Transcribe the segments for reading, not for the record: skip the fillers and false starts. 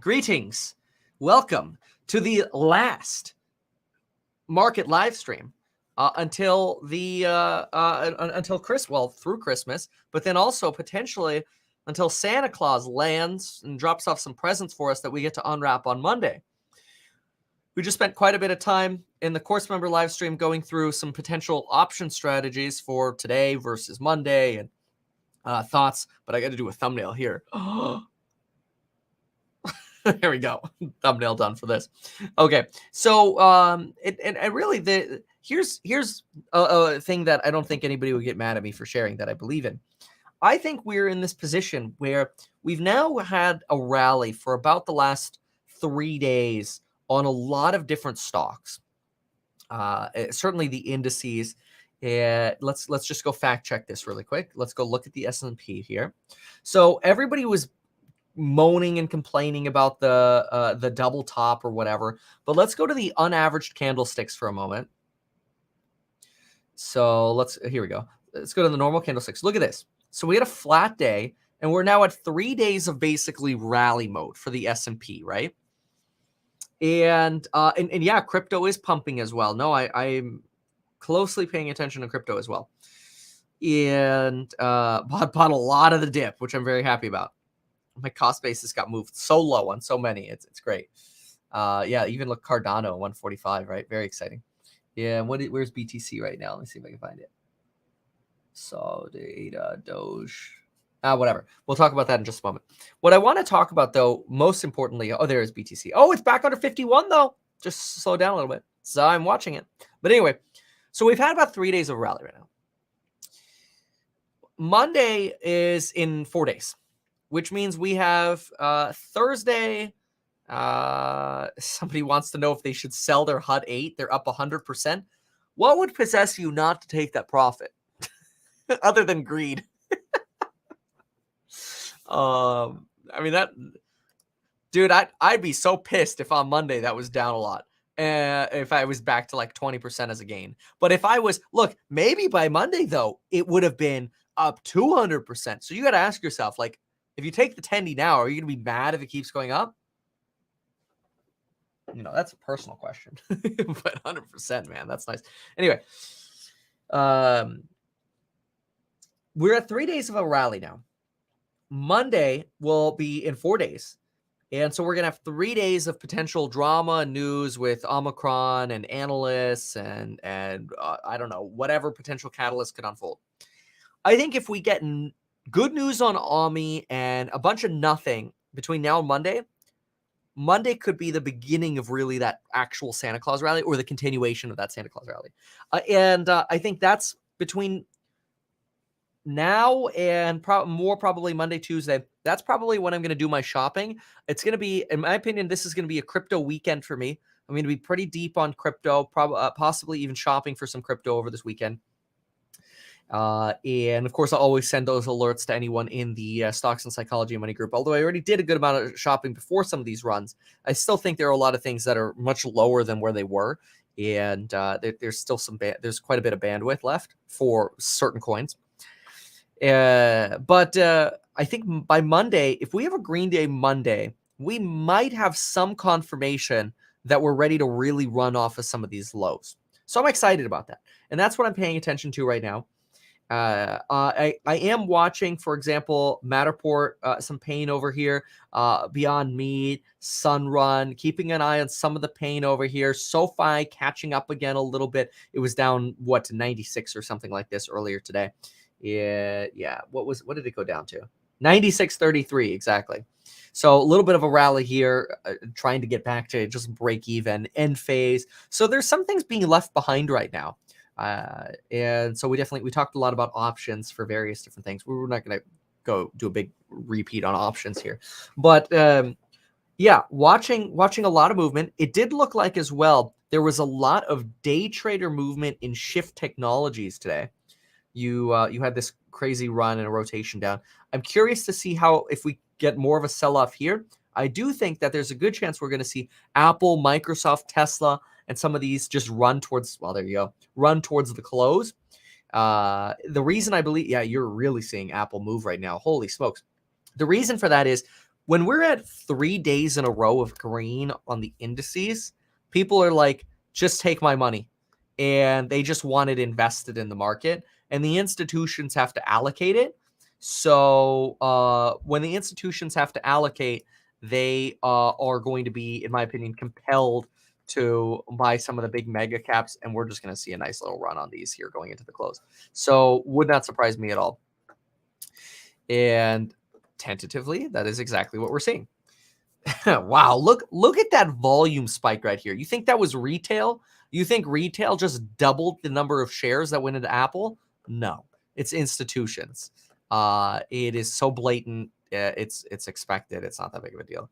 Greetings. Welcome to the last market live stream until through Christmas, but then also potentially until Santa Claus lands and drops off some presents for us that we get to unwrap on Monday. We just spent quite a bit of time in the course member live stream going through some potential option strategies for today versus Monday and thoughts, but I got to do a thumbnail here. There we go. Thumbnail done for this. Okay, so here's a thing that I don't think anybody would get mad at me for sharing that I believe in. I think we're in this position where we've now had a rally for about the last 3 days on a lot of different stocks. Certainly the indices. Let's just go fact check this really quick. Let's go look at the S&P here. So everybody was moaning and complaining about the double top or whatever, but let's go to the unaveraged candlesticks for a moment. So here we go. Let's go to the normal candlesticks. Look at this. So we had a flat day, and we're now at 3 days of basically rally mode for the S&P, right? And yeah, crypto is pumping as well. No, I'm closely paying attention to crypto as well, and bought a lot of the dip, which I'm very happy about. My cost basis got moved so low on so many. It's great. Yeah, even look Cardano 145, right? Very exciting. Yeah, where's BTC right now? Let me see if I can find it. So data, Doge. Whatever. We'll talk about that in just a moment. What I want to talk about, though, most importantly, there is BTC. Oh, it's back under 51, though. Just slow down a little bit. So I'm watching it. But anyway, so we've had about 3 days of rally right now. Monday is in 4 days, which means we have Thursday. Somebody wants to know if they should sell their HUD 8. They're up 100%. What would possess you not to take that profit other than greed? I mean, dude, I'd be so pissed if on Monday that was down a lot. If I was back to like 20% as a gain. But if I was, look, maybe by Monday, though, it would have been up 200%. So you got to ask yourself, like, if you take the 10D now, are you going to be mad if it keeps going up? That's a personal question. But 100%, man, that's nice. Anyway, we're at 3 days of a rally now. Monday will be in 4 days. And so we're going to have 3 days of potential drama and news with Omicron and analysts and I don't know, whatever potential catalyst could unfold. I think if we get good news on Omni and a bunch of nothing between now and Monday could be the beginning of really that actual Santa Claus rally or the continuation of that Santa Claus rally. I think that's between now and more probably Monday, Tuesday. That's probably when I'm going to do my shopping. It's going to be, in my opinion, this is going to be a crypto weekend for me. I'm going to be pretty deep on crypto, possibly even shopping for some crypto over this weekend. And of course, I'll always send those alerts to anyone in the Stocks and Psychology Money group. Although I already did a good amount of shopping before some of these runs, I still think there are a lot of things that are much lower than where they were. And there's still there's quite a bit of bandwidth left for certain coins. But I think by Monday, if we have a green day Monday, we might have some confirmation that we're ready to really run off of some of these lows. So I'm excited about that. And that's what I'm paying attention to right now. I am watching, for example, Matterport, some pain over here, Beyond Meat, Sunrun, keeping an eye on some of the pain over here. SoFi catching up again a little bit. It was down, to 96 or something like this earlier today. Yeah. What did it go down to? 96.33 exactly. So a little bit of a rally here, trying to get back to just break even, end phase. So there's some things being left behind right now. And so we talked a lot about options for various different things. We're not going to go do a big repeat on options here, but yeah, watching a lot of movement. It did look like as well there was a lot of day trader movement in Shift Technologies today. You had this crazy run and a rotation down. I'm curious to see if we get more of a sell-off here. I do think that there's a good chance we're going to see Apple, Microsoft, Tesla, and some of these just run towards the close. The reason I believe, yeah, you're really seeing Apple move right now. Holy smokes. The reason for that is when we're at 3 days in a row of green on the indices, people are like, just take my money. And they just want it invested in the market. And the institutions have to allocate it. So when the institutions have to allocate, they are going to be, in my opinion, compelled to buy some of the big mega caps. And we're just going to see a nice little run on these here going into the close. So would not surprise me at all. And tentatively, that is exactly what we're seeing. Wow, look at that volume spike right here. You think that was retail? You think retail just doubled the number of shares that went into Apple? No, it's institutions. It is so blatant. It's expected. It's not that big of a deal.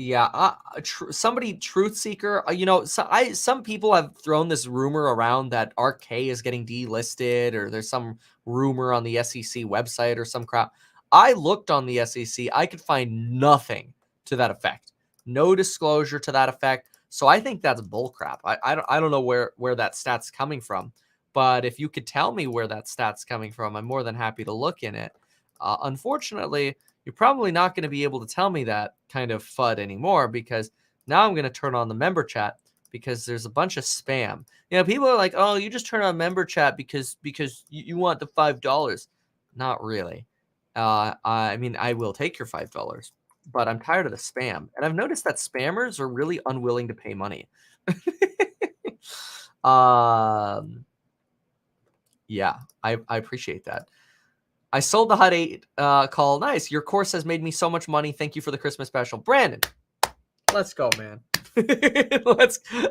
Yeah, somebody truth seeker. Some people have thrown this rumor around that ARK is getting delisted, or there's some rumor on the SEC website or some crap. I looked on the SEC. I could find nothing to that effect. No disclosure to that effect. So I think that's bullcrap. I don't know where that stat's coming from, but if you could tell me where that stat's coming from, I'm more than happy to look in it. Unfortunately, you're probably not going to be able to tell me that kind of FUD anymore, because now I'm going to turn on the member chat because there's a bunch of spam. People are like, oh, you just turn on member chat because you want the $5. Not really. I mean, I will take your $5, but I'm tired of the spam. And I've noticed that spammers are really unwilling to pay money. Yeah, I appreciate that. I sold the Hut 8 call. Nice. Your course has made me so much money. Thank you for the Christmas special. Brandon, let's go, man.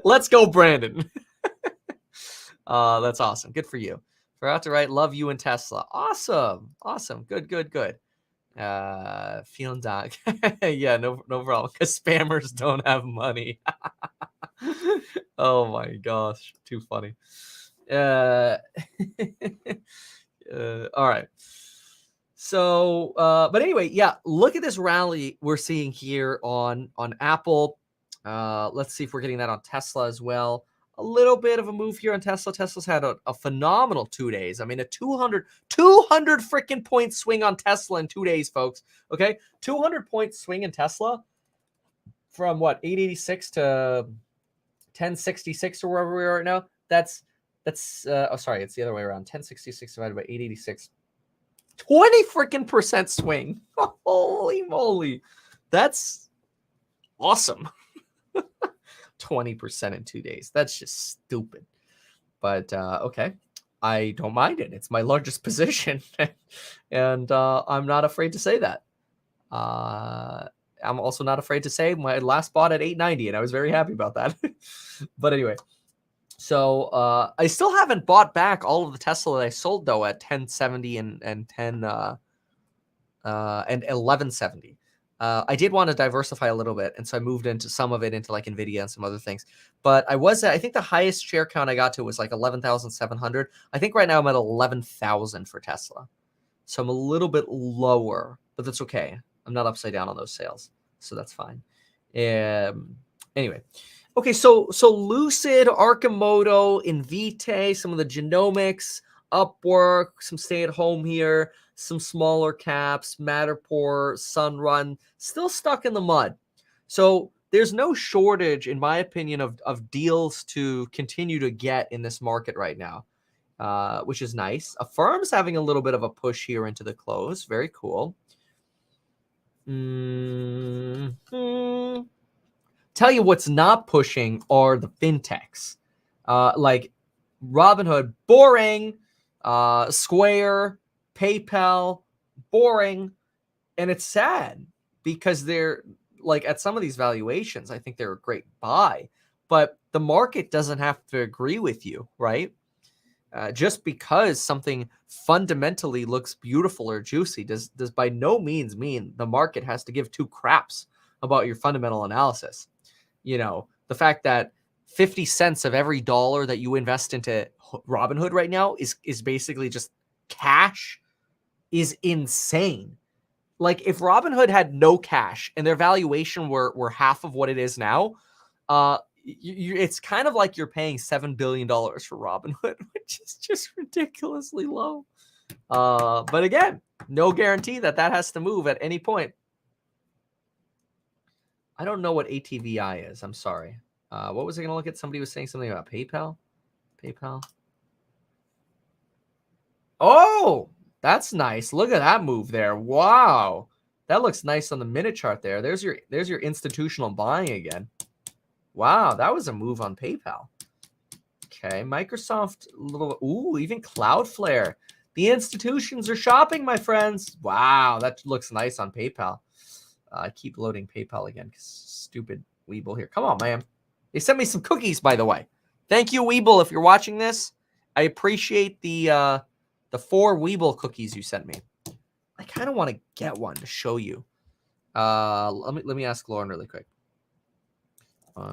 let's go, Brandon. That's awesome. Good for you. Forgot to write love you and Tesla. Awesome. Good. Feeling dog. Yeah, no problem. Because spammers don't have money. Oh my gosh. Too funny. All right. So, but anyway, yeah, look at this rally we're seeing here on Apple. Let's see if we're getting that on Tesla as well. A little bit of a move here on Tesla. Tesla's had a phenomenal 2 days. I mean, a 200 freaking point swing on Tesla in 2 days, folks. Okay, 200 point swing in Tesla from what, 886 to 1066 or wherever we are right now. That's oh, sorry, it's the other way around. 1066 divided by 886. 20 freaking percent swing. Holy moly. That's awesome. 20% in 2 days. That's just stupid. But okay. I don't mind it. It's my largest position. And I'm not afraid to say that. I'm also not afraid to say my last bought at 890, and I was very happy about that. But anyway. So I still haven't bought back all of the Tesla that I sold, though, at 1070 and 1170. I did want to diversify a little bit, and so I moved into some of it into like Nvidia and some other things. But I think the highest share count I got to was like 11,700. I think right now I'm at 11,000 for Tesla, so I'm a little bit lower, but that's okay. I'm not upside down on those sales, so that's fine. Anyway. Okay, so Lucid, Arcimoto, Invitae, some of the genomics, Upwork, some stay-at-home here, some smaller caps, Matterport, Sunrun, still stuck in the mud. So there's no shortage, in my opinion, of deals to continue to get in this market right now, which is nice. Affirm's having a little bit of a push here into the close. Very cool. Tell you what's not pushing are the fintechs, like Robinhood, boring, Square, PayPal, boring, and it's sad because they're like at some of these valuations. I think they're a great buy, but the market doesn't have to agree with you, right? Just because something fundamentally looks beautiful or juicy does by no means mean the market has to give two craps about your fundamental analysis. The fact that 50 cents of every dollar that you invest into Robinhood right now is basically just cash is insane. Like if Robinhood had no cash and their valuation were half of what it is now, it's kind of like you're paying $7 billion for Robinhood, which is just ridiculously low. But again, no guarantee that has to move at any point. I don't know what ATVI is. I'm sorry. What was I going to look at? Somebody was saying something about PayPal. PayPal. Oh, that's nice. Look at that move there. Wow. That looks nice on the minute chart there. There's your institutional buying again. Wow, that was a move on PayPal. Okay, Microsoft, even Cloudflare. The institutions are shopping, my friends. Wow, that looks nice on PayPal. I keep loading PayPal again because stupid Webull here. Come on, man. They sent me some cookies, by the way. Thank you, Webull, if you're watching this. I appreciate the 4 Webull cookies you sent me. I kind of want to get one to show you. Let me ask Lauren really quick. All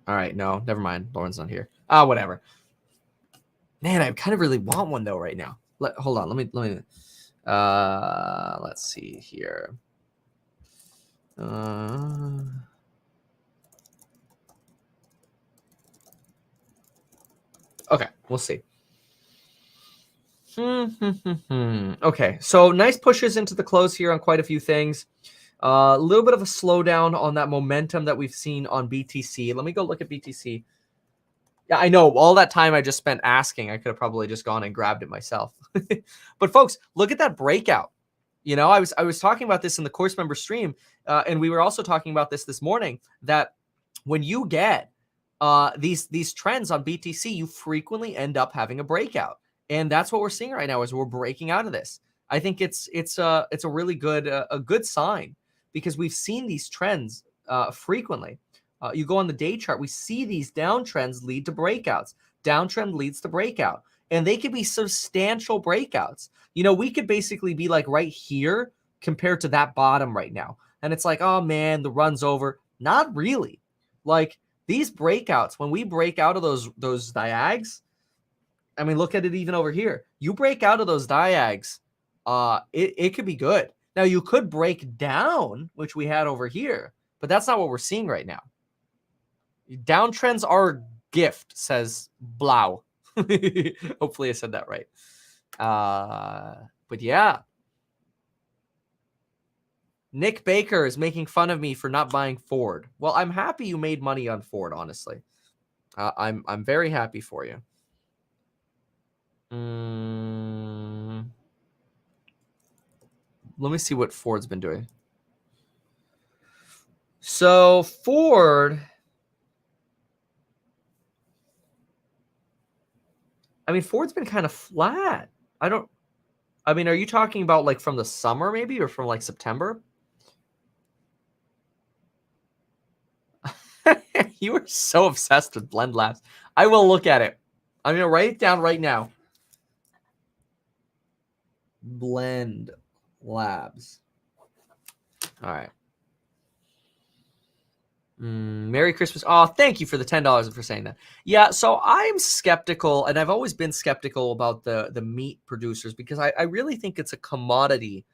right, no, never mind. Lauren's not here. Whatever. Man, I kind of really want one though right now. Hold on, let me let's see here. Okay, we'll see. Okay, so nice pushes into the close here on quite a few things. A little bit of a slowdown on that momentum that we've seen on BTC. Let me go look at BTC. Yeah, I know. All that time I just spent asking, I could have probably just gone and grabbed it myself. But folks, look at that breakout. You know, I was talking about this in the course member stream, and we were also talking about this morning, that when you get these trends on BTC, you frequently end up having a breakout. And that's what we're seeing right now, is we're breaking out of this. I think it's a really good a good sign, because we've seen these trends frequently. You go on the day chart, we see these downtrends lead to breakouts. Downtrend leads to breakout, and they could be substantial breakouts. You know, we could basically be like right here compared to that bottom right now, and it's like, oh man, the run's over. Not really. Like, these breakouts, when we break out of those diags, I mean, look at it even over here. You break out of those diags, it could be good. Now, you could break down, which we had over here, but that's not what we're seeing right now. Downtrends are a gift, says Blau. Hopefully I said that right. But yeah. Nick Baker is making fun of me for not buying Ford. Well, I'm happy you made money on Ford, honestly. I'm very happy for you. Let me see what Ford's been doing. So Ford, I mean, Ford's been kind of flat. I mean, are you talking about like from the summer maybe, or from like September? You are so obsessed with Blend Labs. I will look at it. I'm going to write it down right now. Blend Labs. All right. Merry Christmas. Oh, thank you for the $10 for saying that. Yeah, so I'm skeptical, and I've always been skeptical about the meat producers, because I really think it's a commodity,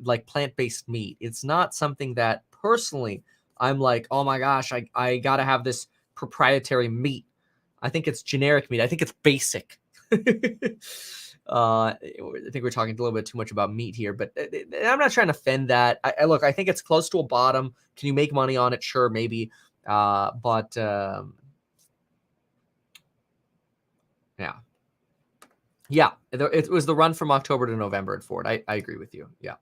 like plant-based meat. It's not something that personally I'm like, oh my gosh, I got to have this proprietary meat. I think it's generic meat. I think it's basic. I think we're talking a little bit too much about meat here, but I'm not trying to offend that. Look, I think it's close to a bottom. Can you make money on it? Sure, maybe. But yeah, it was the run from October to November at Ford. I agree with you. Yeah,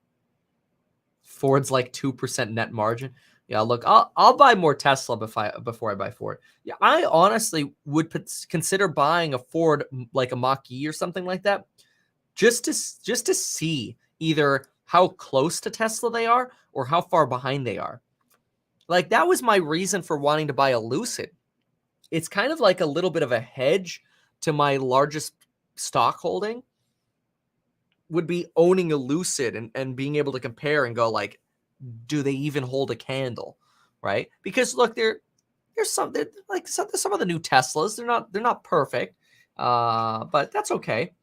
Ford's like 2% net margin. Yeah, look, I'll buy more Tesla before I buy Ford. Yeah, I honestly would consider buying a Ford, like a Mach-E or something like that, just to see either how close to Tesla they are or how far behind they are. Like, that was my reason for wanting to buy a Lucid. It's kind of like a little bit of a hedge to my largest stock holding, would be owning a Lucid and being able to compare and go like, do they even hold a candle? right? Because look, there's some of the new Teslas. They're not perfect, but that's okay.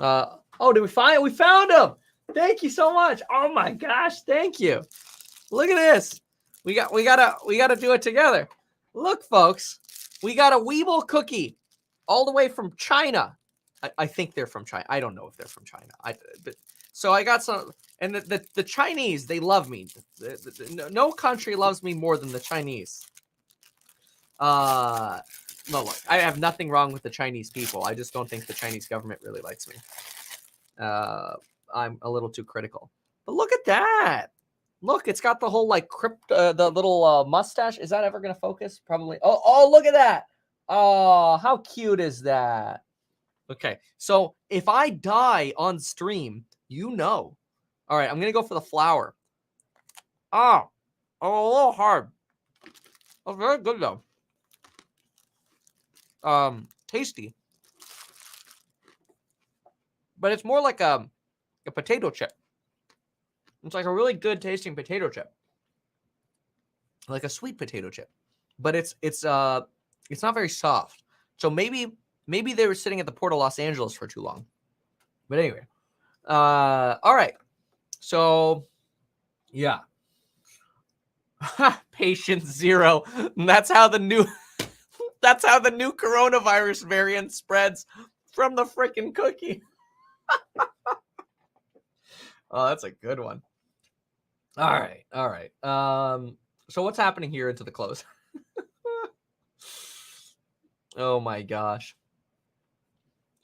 Oh, did we find it? We found them. Thank you so much. Oh my gosh, thank you. Look at this. We gotta do it together. Look, folks, we got a Weeble cookie all the way from China. I think they're from China. I don't know if they're from China. So I got some, and the Chinese, they love me. No country loves me more than the Chinese. No, look, I have nothing wrong with the Chinese people. I just don't think the Chinese government really likes me. I'm a little too critical. But look at that. Look, it's got the whole like the little mustache. Is that ever going to focus? Probably. Oh, look at that. Oh, how cute is that? Okay, so if I die on stream, you know. All right, I'm going to go for the flower. Oh, a little hard. Oh, very good though. Tasty. But it's more like a potato chip. It's like a really good tasting potato chip. Like a sweet potato chip. But it's not very soft. So maybe they were sitting at the Port of Los Angeles for too long. But anyway. All right. So yeah. Patient 0. That's how the new coronavirus variant spreads from the freaking cookie. Oh, that's a good one. All right. So what's happening here into the close? Oh my gosh.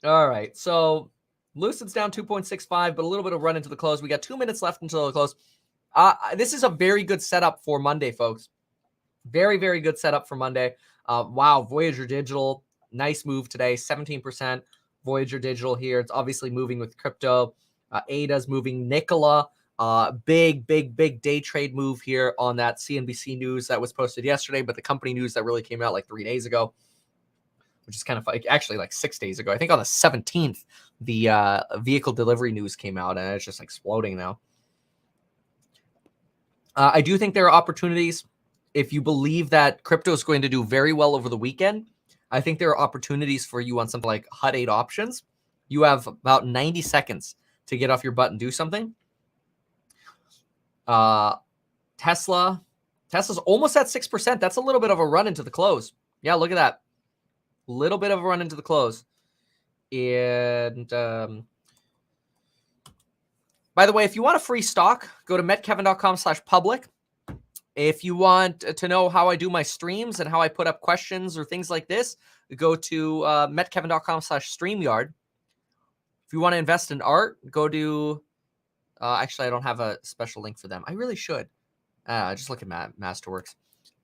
All right. So Lucid's down 2.65, but a little bit of run into the close. We got 2 minutes left until the close. This is a very good setup for Monday, folks. Very, very good setup for Monday. Wow, Voyager Digital, nice move today, 17%. Voyager Digital here. It's obviously moving with crypto. ADA's moving. Nikola, big day trade move here on that CNBC news that was posted yesterday, but the company news that really came out like 3 days ago, which is kind of actually like 6 days ago. I think on the 17th, the vehicle delivery news came out, and it's just exploding now. I do think there are opportunities. If you believe that crypto is going to do very well over the weekend, I think there are opportunities for you on something like Hut 8 options. You have about 90 seconds to get off your butt and do something. Tesla's almost at 6%. That's a little bit of a run into the close. Yeah, look at that. Little bit of a run into the close. And by the way, if you want a free stock, go to metkevin.com/public. If you want to know how I do my streams and how I put up questions or things like this, go to metkevin.com/StreamYard. If you want to invest in art, go to actually, I don't have a special link for them. I really should. Just look at Masterworks.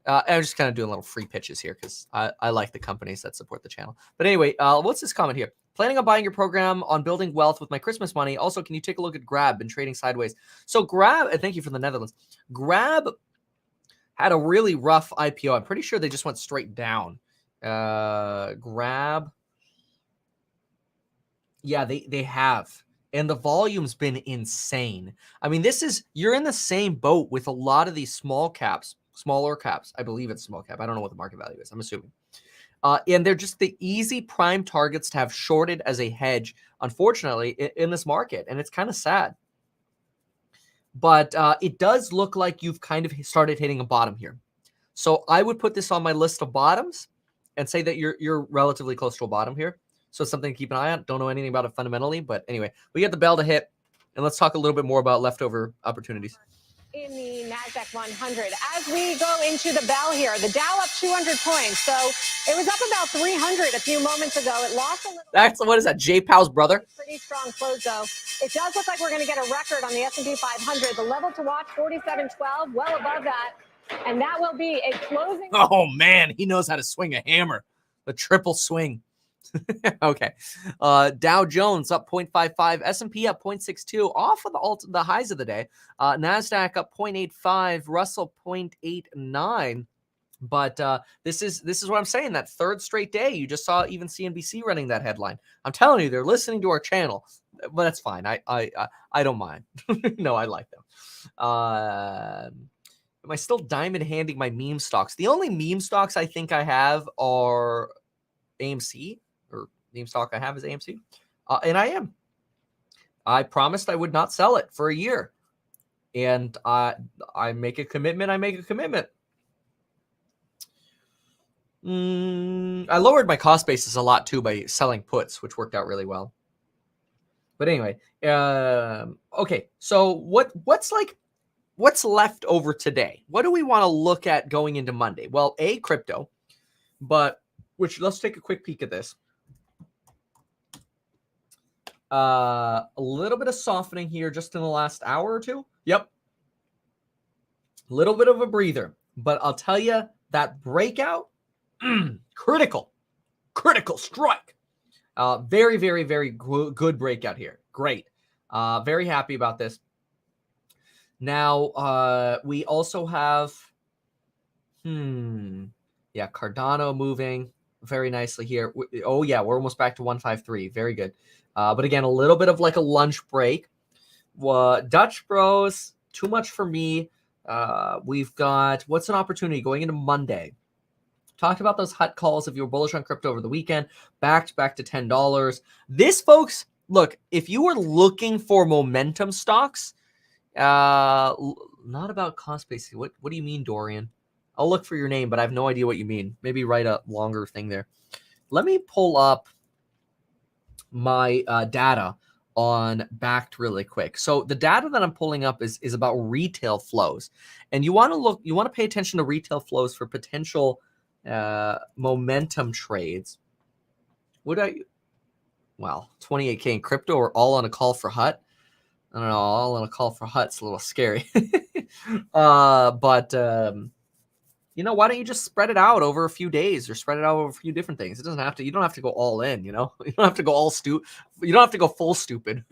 I'm just kind of doing little free pitches here because I like the companies that support the channel. But anyway, what's this comment here? Planning on buying your program on building wealth with my Christmas money. Also, can you take a look at Grab? Been trading sideways. So Grab, thank you for the Netherlands. Grab had a really rough IPO. I'm pretty sure they just went straight down. Grab. Yeah, they have. And the volume's been insane. I mean, you're in the same boat with a lot of these smaller caps. I believe it's small cap. I don't know what the market value is. I'm assuming. And they're just the easy prime targets to have shorted as a hedge, unfortunately, in this market. And it's kind of sad. But it does look like you've kind of started hitting a bottom here. So I would put this on my list of bottoms and say that you're relatively close to a bottom here. So it's something to keep an eye on. Don't know anything about it fundamentally. But anyway, we get the bell to hit. And let's talk a little bit more about leftover opportunities. In the NASDAQ 100. As we go into the bell here, the Dow up 200 points. So it was up about 300 a few moments ago. It lost a little. What is that, Jay Powell's brother? Pretty strong close, though. It does look like we're going to get a record on the S&P 500. The level to watch, 4712, well above that. And that will be a closing. Oh, man, he knows how to swing a hammer. The triple swing. Okay. Dow Jones up 0.55, S&P up 0.62, off of the highs of the day. NASDAQ up 0.85, Russell 0.89. But this is what I'm saying. That third straight day, you just saw even CNBC running that headline. I'm telling you, they're listening to our channel, but that's fine. I don't mind. No, I like them. Am I still diamond handing my meme stocks? The only meme stocks I think I have are AMC, or meme stock I have is AMC. And I am. I promised I would not sell it for a year. And I make a commitment, I make a commitment. I lowered my cost basis a lot too by selling puts, which worked out really well. But anyway, okay. So what's left over today? What do we want to look at going into Monday? Well, crypto, but let's take a quick peek at this. A little bit of softening here just in the last hour or two. Yep. A little bit of a breather, but I'll tell you that breakout, critical strike. Very, very, very good breakout here. Great. Very happy about this. Now, we also have, Cardano moving very nicely here. Oh, yeah, we're almost back to 153. Very good. But again, a little bit of like a lunch break. Dutch Bros, too much for me. We've got, what's an opportunity going into Monday? Talked about those hot calls if you were bullish on crypto over the weekend, back to $10. This, folks, look, if you were looking for momentum stocks, not about cost basis. What do you mean, Dorian? I'll look for your name, but I have no idea what you mean. Maybe write a longer thing there. Let me pull up my data on Bakkt really quick. So the data that I'm pulling up is about retail flows, and you want to pay attention to retail flows for potential momentum trades. 28K in crypto or all on a call for HUT? I don't know. All on a call for HUT's a little scary. But why don't you just spread it out over a few days or spread it out over a few different things? You don't have to go all in, you don't have to go all you don't have to go full stupid.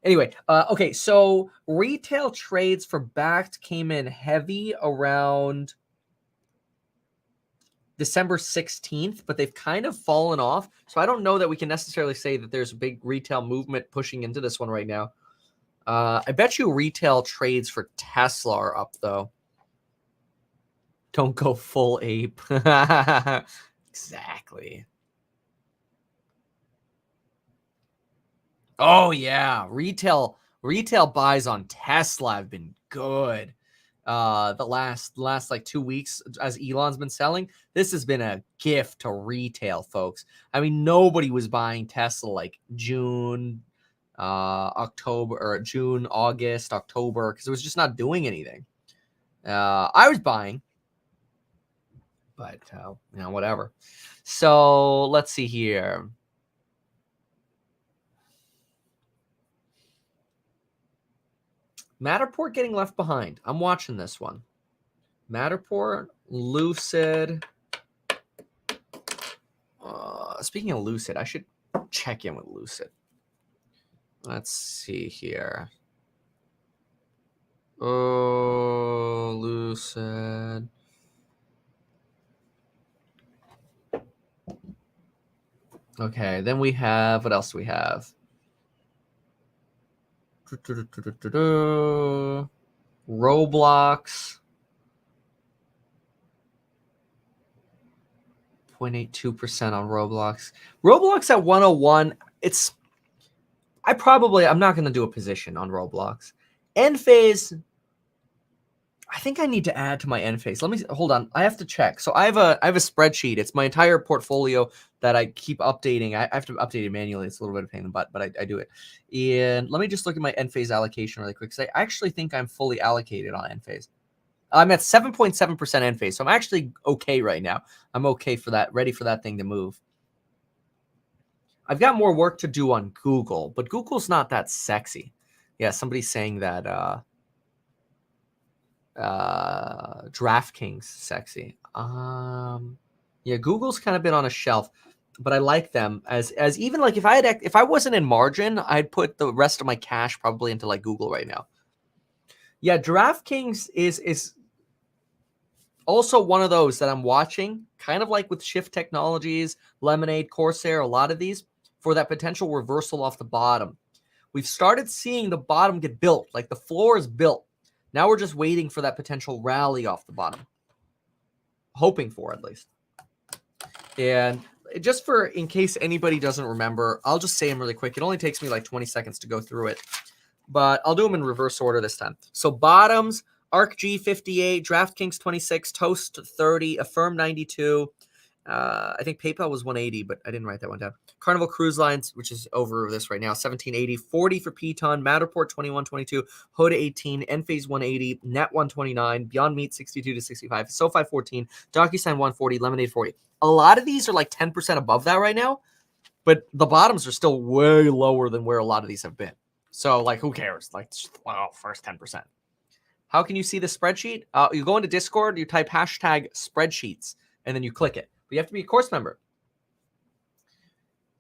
Anyway, okay, so retail trades for Bakkt came in heavy around December 16th, but they've kind of fallen off. So I don't know that we can necessarily say that there's a big retail movement pushing into this one right now. I bet you retail trades for Tesla are up, though. Don't go full ape. Exactly. Oh, yeah. Retail buys on Tesla have been good. The last like 2 weeks as Elon's been selling, this has been a gift to retail, folks. I mean, nobody was buying Tesla like June, October, or June, August, October, because it was just not doing anything. I was buying, but whatever. So let's see here. Matterport getting left behind. I'm watching this one. Matterport, Lucid. Speaking of Lucid, I should check in with Lucid. Let's see here. Oh, Lucid. Okay, then we have, what else do we have? Roblox. 0.82% on Roblox. Roblox at 101. I'm not going to do a position on Roblox. Enphase, I think I need to add to my Enphase. Let me hold on. I have to check. So I have a spreadsheet. It's my entire portfolio that I keep updating. I have to update it manually. It's a little bit of a pain in the butt, but I do it. And let me just look at my Enphase allocation really quick, because I actually think I'm fully allocated on Enphase. I'm at 7.7% Enphase, so I'm actually okay right now. I'm okay for that, ready for that thing to move. I've got more work to do on Google, but Google's not that sexy. Yeah, somebody's saying that DraftKings sexy. Yeah, Google's kind of been on a shelf, but I like them as even like if I wasn't in margin, I'd put the rest of my cash probably into like Google right now. Yeah, DraftKings is also one of those that I'm watching, kind of like with Shift Technologies, Lemonade, Corsair, a lot of these, for that potential reversal off the bottom. We've started seeing the bottom get built, like the floor is built. Now we're just waiting for that potential rally off the bottom. Hoping for, at least. And just for, in case anybody doesn't remember, I'll just say them really quick. It only takes me like 20 seconds to go through it. But I'll do them in reverse order this time. So bottoms, ARKG 58, DraftKings 26, Toast 30, Affirm 92. I think PayPal was 180, but I didn't write that one down. Carnival Cruise Lines, which is over this right now, 1780, 40 for Piton, Matterport 2122, Hoda 18, Enphase 180, Net 129, Beyond Meat 62 to 65, SoFi 14, DocuSign 140, Lemonade 40. A lot of these are like 10% above that right now, but the bottoms are still way lower than where a lot of these have been. So, like, who cares? Like, wow, first 10%. How can you see the spreadsheet? You go into Discord, you type hashtag spreadsheets, and then you click it. But you have to be a course member.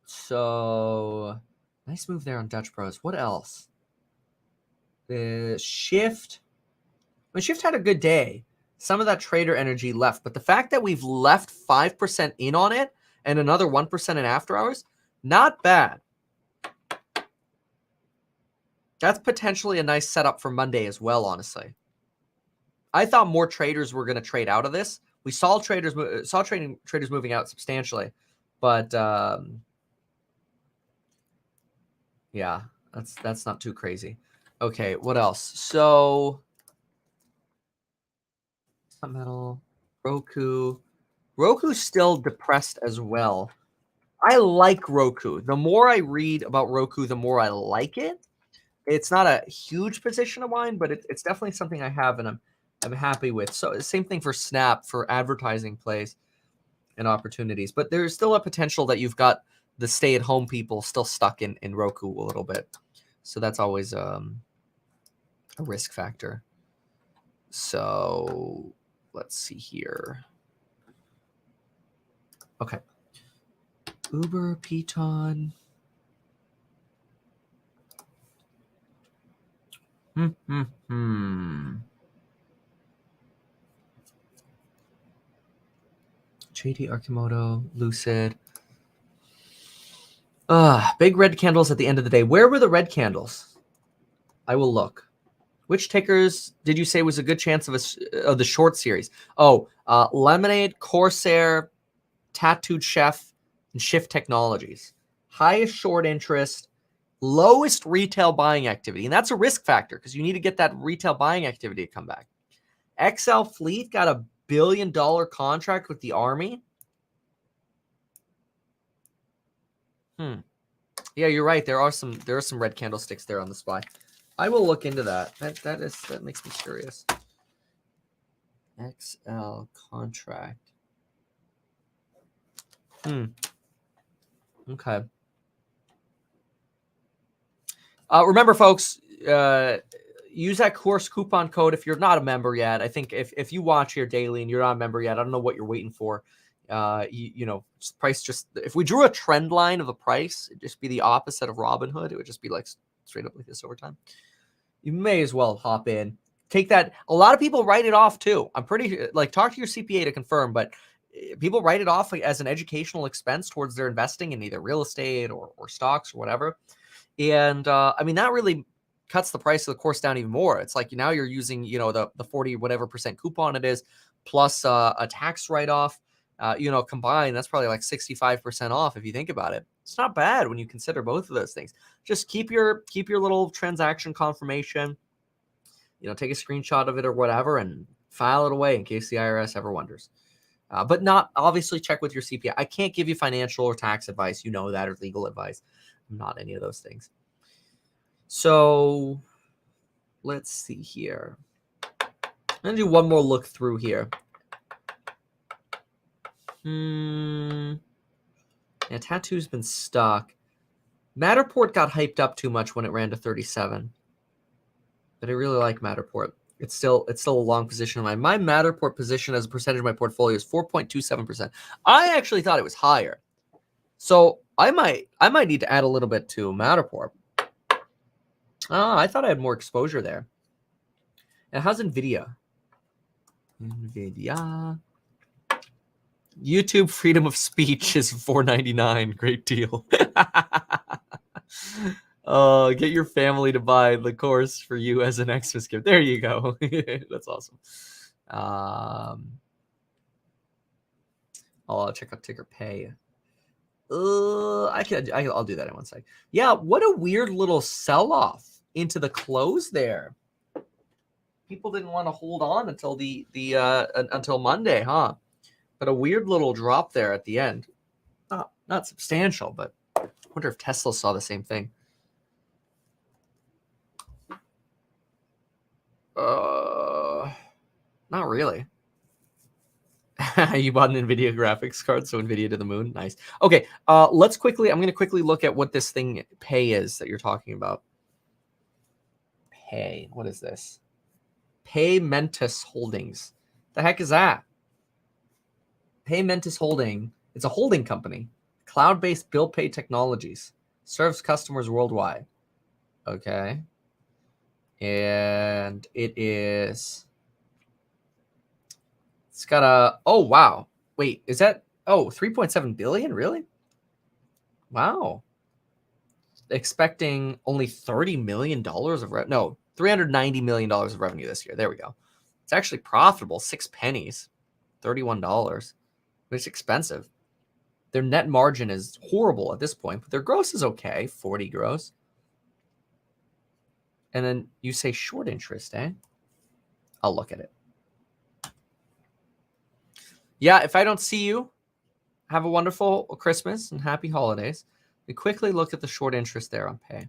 So, nice move there on Dutch Bros. What else? The Shift. I mean, Shift had a good day. Some of that trader energy left. But the fact that we've left 5% in on it and another 1% in after hours, not bad. That's potentially a nice setup for Monday as well, honestly. I thought more traders were going to trade out of this. We saw traders moving out substantially, but yeah, that's not too crazy. Okay, what else? So Metal, Roku. Roku's still depressed as well. I like Roku. The more I read about Roku, the more I like it. It's not a huge position of mine, but it's definitely something I have and I'm happy with. So same thing for Snap, for advertising plays and opportunities. But there's still a potential that you've got the stay-at-home people still stuck in Roku a little bit. So that's always a risk factor. So let's see here. Okay. Uber, Piton. JD Archimoto, Lucid. Big red candles at the end of the day. Where were the red candles? I will look. Which tickers did you say was a good chance of the short series? Oh, Lemonade, Corsair, Tattooed Chef, and Shift Technologies. Highest short interest, lowest retail buying activity. And that's a risk factor because you need to get that retail buying activity to come back. XL Fleet got a $1 billion contract with the Army. Yeah, you're right. There are some red candlesticks there on the SPY. I will look into that. That makes me curious. XL contract. Okay. Remember, folks, use that course coupon code if you're not a member yet. I think if you watch here daily and you're not a member yet, I don't know what you're waiting for. You know, price just, if we drew a trend line of a price, it'd just be the opposite of Robinhood. It would just be like straight up like this over time. You may as well hop in. Take that. A lot of people write it off too. I'm pretty like, talk to your CPA to confirm, but people write it off as an educational expense towards their investing in either real estate or stocks or whatever. And I mean, that really cuts the price of the course down even more. It's like now you're using, you know, the 40 whatever % coupon it is, plus a tax write-off, you know, combined, that's probably like 65% off if you think about it. It's not bad when you consider both of those things. Just keep your little transaction confirmation, you know, take a screenshot of it or whatever and file it away in case the IRS ever wonders. But not obviously check with your CPA. I can't give you financial or tax advice, you know that, or legal advice. I'm not any of those things. So let's see here. I'm going to do one more look through here. Yeah, Tattoo's been stuck. Matterport got hyped up too much when it ran to 37. But I really like Matterport. It's still a long position of mine. My Matterport position as a percentage of my portfolio is 4.27%. I actually thought it was higher. So I might need to add a little bit to Matterport. I thought I had more exposure there. And how's NVIDIA? NVIDIA. YouTube freedom of speech is $4.99. Great deal. Get your family to buy the course for you as an Xmas gift. There you go. That's awesome. I'll check out Ticker Pay. I'll do that in one sec. Yeah, what a weird little sell-off into the close there. People didn't want to hold on until until Monday, huh? But a weird little drop there at the end. Not substantial, but I wonder if Tesla saw the same thing. Not really. You bought an NVIDIA graphics card, so NVIDIA to the moon. Nice. Okay, I'm going to quickly look at what this thing Pay is that you're talking about. Pay, what is this? Paymentus Holdings. The heck is that? Paymentus Holding. It's a holding company. Cloud-based bill pay technologies. Serves customers worldwide. Okay. And it's got a, oh, wow. Wait, is that, 3.7 billion? Really? Wow. Expecting only $30 million of $390 million of revenue this year. There we go. It's actually profitable. 6 pennies, $31. But it's expensive. Their net margin is horrible at this point, but their gross is okay. 40 gross. And then you say short interest, eh? I'll look at it. Yeah, if I don't see you, have a wonderful Christmas and happy holidays. We quickly look at the short interest there on Pay.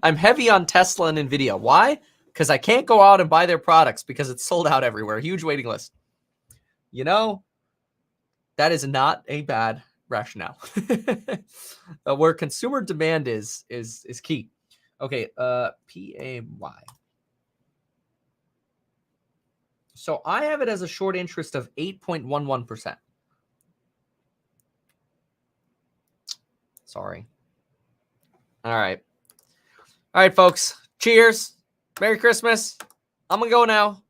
I'm heavy on Tesla and NVIDIA. Why? Because I can't go out and buy their products because it's sold out everywhere. Huge waiting list. You know, that is not a bad rationale. Where consumer demand is key. Okay, PAY. So I have it as a short interest of 8.11%. Sorry. All right. All right, folks. Cheers. Merry Christmas. I'm going to go now.